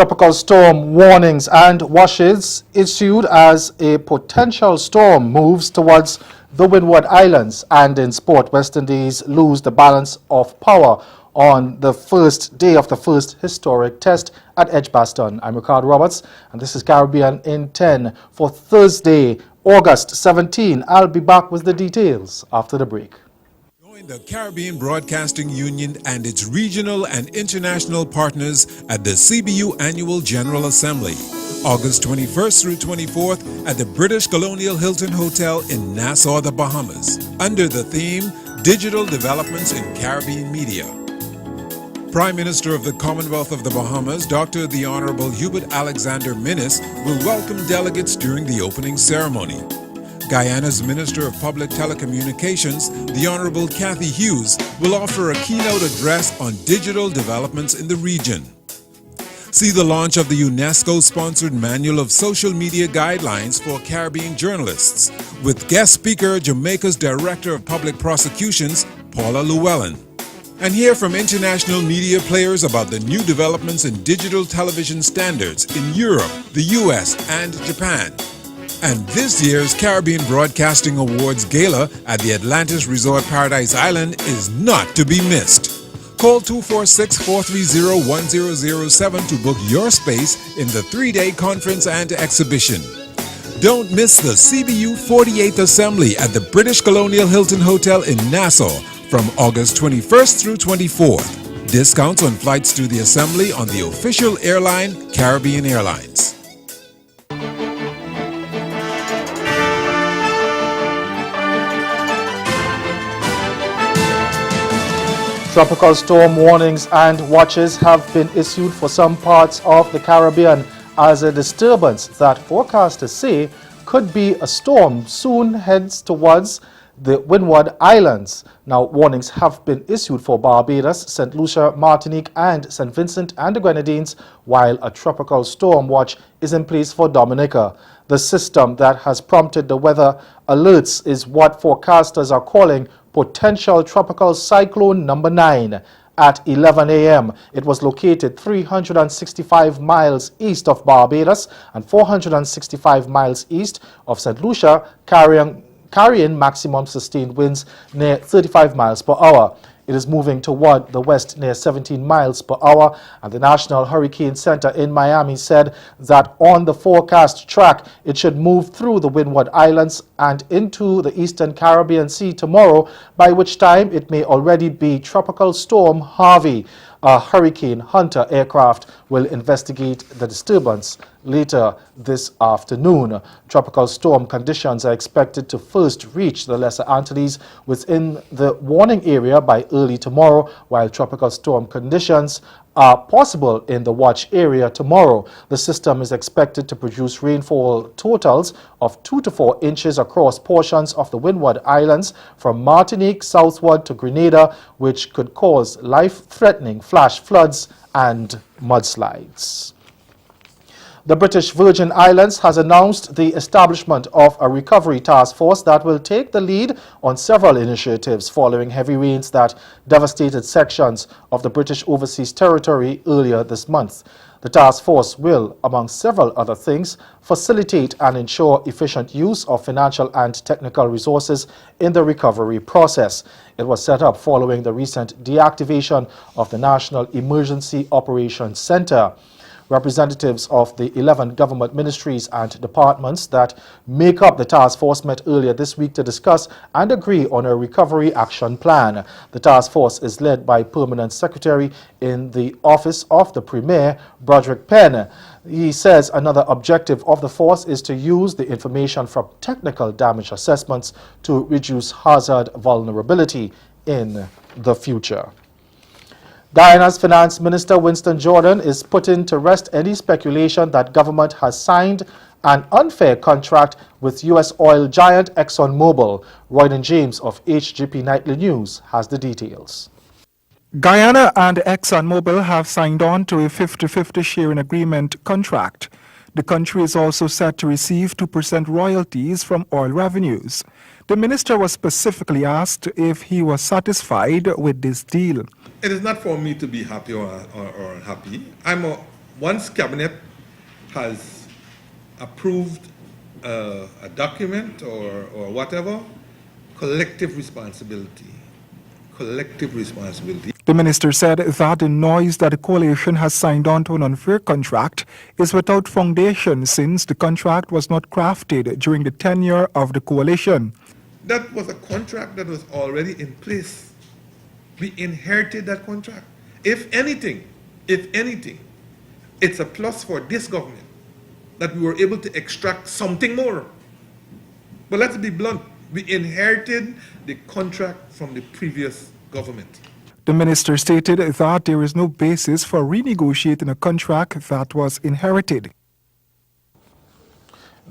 Tropical storm warnings and watches issued as a potential storm moves towards the Windward Islands, and in sport, West Indies lose the balance of power on the first day of the first historic test at Edgbaston. I'm Ricardo Roberts, and this is Caribbean in 10 for Thursday, August 17. I'll be back with the details after the break. Join the Caribbean Broadcasting Union and its regional and international partners at the CBU Annual General Assembly, August 21st through 24th at the British Colonial Hilton Hotel in Nassau, the Bahamas, under the theme Digital Developments in Caribbean Media. Prime Minister of the Commonwealth of the Bahamas, Dr. the Honorable Hubert Alexander Minnis, will welcome delegates during the opening ceremony. Guyana's Minister of Public Telecommunications, the Honorable Cathy Hughes, will offer a keynote address on digital developments in the region. See the launch of the UNESCO-sponsored Manual of Social Media Guidelines for Caribbean Journalists, with guest speaker Jamaica's Director of Public Prosecutions, Paula Llewellyn. And hear from international media players about the new developments in digital television standards in Europe, the US, and Japan. And this year's Caribbean Broadcasting Awards Gala at the Atlantis Resort Paradise Island is not to be missed. Call 246-430-1007 to book your space in the 3-day conference and exhibition. Don't miss the CBU 48th Assembly at the British Colonial Hilton Hotel in Nassau from August 21st through 24th. Discounts on flights to the assembly on the official airline, Caribbean Airlines. Tropical storm warnings and watches have been issued for some parts of the Caribbean as a disturbance that forecasters say could be a storm soon heads towards the Windward Islands. Now, warnings have been issued for Barbados, St. Lucia, Martinique, and St. Vincent and the Grenadines, while a tropical storm watch is in place for Dominica. The system that has prompted the weather alerts is what forecasters are calling potential tropical cyclone number 9. At 11 a.m., it was located 365 miles east of Barbados and 465 miles east of St. Lucia, carrying maximum sustained winds near 35 miles per hour. It is moving toward the west near 17 miles per hour, and the National Hurricane Center in Miami said that on the forecast track, it should move through the Windward Islands and into the eastern Caribbean Sea tomorrow, by which time it may already be Tropical Storm Harvey. A Hurricane Hunter aircraft will investigate the disturbance later this afternoon. Tropical storm conditions are expected to first reach the Lesser Antilles within the warning area by early tomorrow, while tropical storm conditions are possible in the watch area tomorrow. The system is expected to produce rainfall totals of 2 to 4 inches across portions of the Windward Islands from Martinique southward to Grenada, which could cause life-threatening flash floods and mudslides. The British Virgin Islands has announced the establishment of a recovery task force that will take the lead on several initiatives following heavy rains that devastated sections of the British Overseas Territory earlier this month. The task force will, among several other things, facilitate and ensure efficient use of financial and technical resources in the recovery process. It was set up following the recent deactivation of the National Emergency Operations Center. Representatives of the 11 government ministries and departments that make up the task force met earlier this week to discuss and agree on a recovery action plan. The task force is led by Permanent Secretary in the Office of the Premier, Broderick Penn. He says another objective of the force is to use the information from technical damage assessments to reduce hazard vulnerability in the future. Guyana's Finance Minister Winston Jordan is putting to rest any speculation that government has signed an unfair contract with U.S. oil giant ExxonMobil. Royden James of HGP Nightly News has the details. Guyana and ExxonMobil have signed on to a 50-50 sharing agreement contract. The country is also set to receive 2% royalties from oil revenues. The minister was specifically asked if he was satisfied with this deal. It is not for me to be happy or unhappy. I'm once cabinet has approved a document or whatever, collective responsibility. Collective responsibility. The minister said that the noise that the coalition has signed on to an unfair contract is without foundation since the contract was not crafted during the tenure of the coalition. That was a contract that was already in place. We inherited that contract. If anything, it's a plus for this government that we were able to extract something more. But let's be blunt, we inherited the contract from the previous government. The minister stated that there is no basis for renegotiating a contract that was inherited.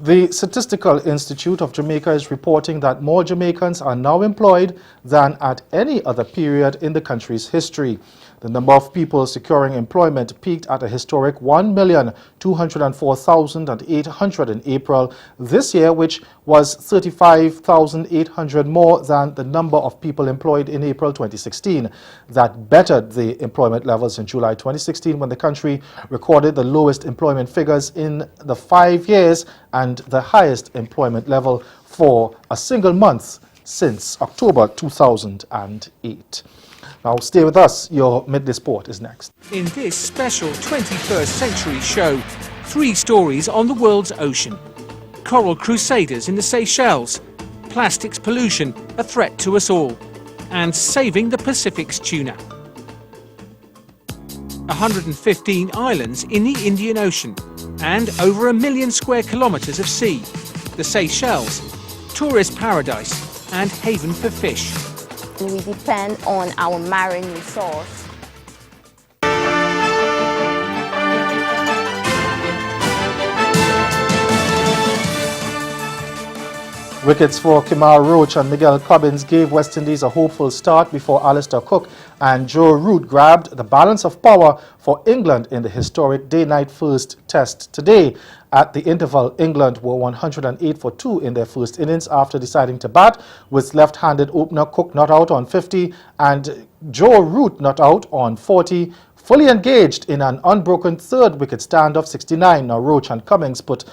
The Statistical Institute of Jamaica is reporting that more Jamaicans are now employed than at any other period in the country's history. The number of people securing employment peaked at a historic 1,204,800 in April this year, which was 35,800 more than the number of people employed in April 2016. That bettered the employment levels in July 2016, when the country recorded the lowest employment figures in the 5 years and the highest employment level for a single month since October 2008. Now stay with us, your Midday Sport is next. In this special 21st century show, 3 stories on the world's ocean. Coral crusaders in the Seychelles, plastics pollution a threat to us all, and saving the Pacific's tuna. 115 islands in the Indian Ocean and over 1 million square kilometres of sea. The Seychelles, tourist paradise and haven for fish. We depend on our marine resource. Wickets for Kemar Roach and Miguel Cubbins gave West Indies a hopeful start before Alistair Cook and Joe Root grabbed the balance of power for England in the historic day-night first test today. At the interval, England were 108 for 2 in their first innings after deciding to bat, with left-handed opener Cook not out on 50 and Joe Root not out on 40, fully engaged in an unbroken third-wicket stand of 69. Now Roach and Cummins put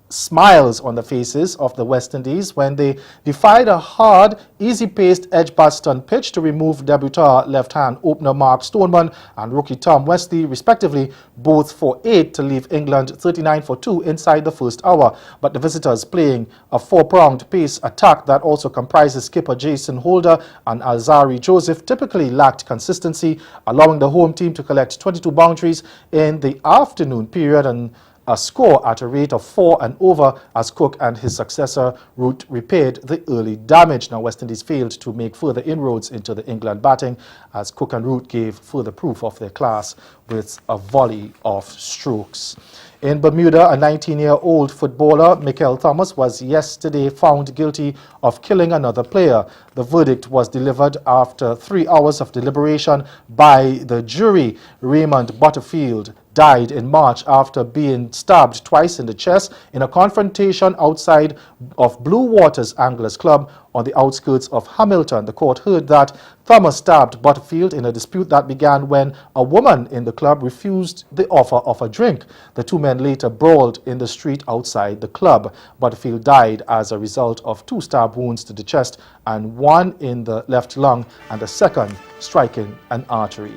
smiles on the faces of the West Indies when they defied a hard, easy-paced Edgbaston pitch to remove debutant left-hand opener Mark Stoneman and rookie Tom Westley, respectively, both for 8 to leave England 39 for 2 inside the first hour. But the visitors, playing a 4-pronged pace attack that also comprises skipper Jason Holder and Alzari Joseph, typically lacked consistency, allowing the home team to collect 22 boundaries in the afternoon period and a score at a rate of 4 and over as Cook and his successor Root repaired the early damage. Now West Indies failed to make further inroads into the England batting as Cook and Root gave further proof of their class with a volley of strokes. In Bermuda, a 19-year-old footballer, Mikel Thomas, was yesterday found guilty of killing another player. The verdict was delivered after 3 hours of deliberation by the jury. Raymond Butterfield died in March after being stabbed twice in the chest in a confrontation outside of Blue Waters Anglers Club on the outskirts of Hamilton. The court heard that Thomas stabbed Butterfield in a dispute that began when a woman in the club refused the offer of a drink. The 2 men later brawled in the street outside the club. Butterfield died as a result of 2 stab wounds to the chest and 1 in the left lung and a second striking an artery.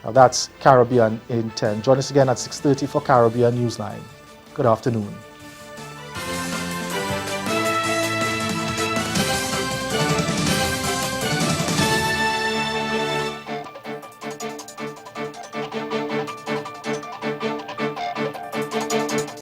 Now that's Caribbean in 10. Join us again at 6:30 for Caribbean Newsline. Good afternoon.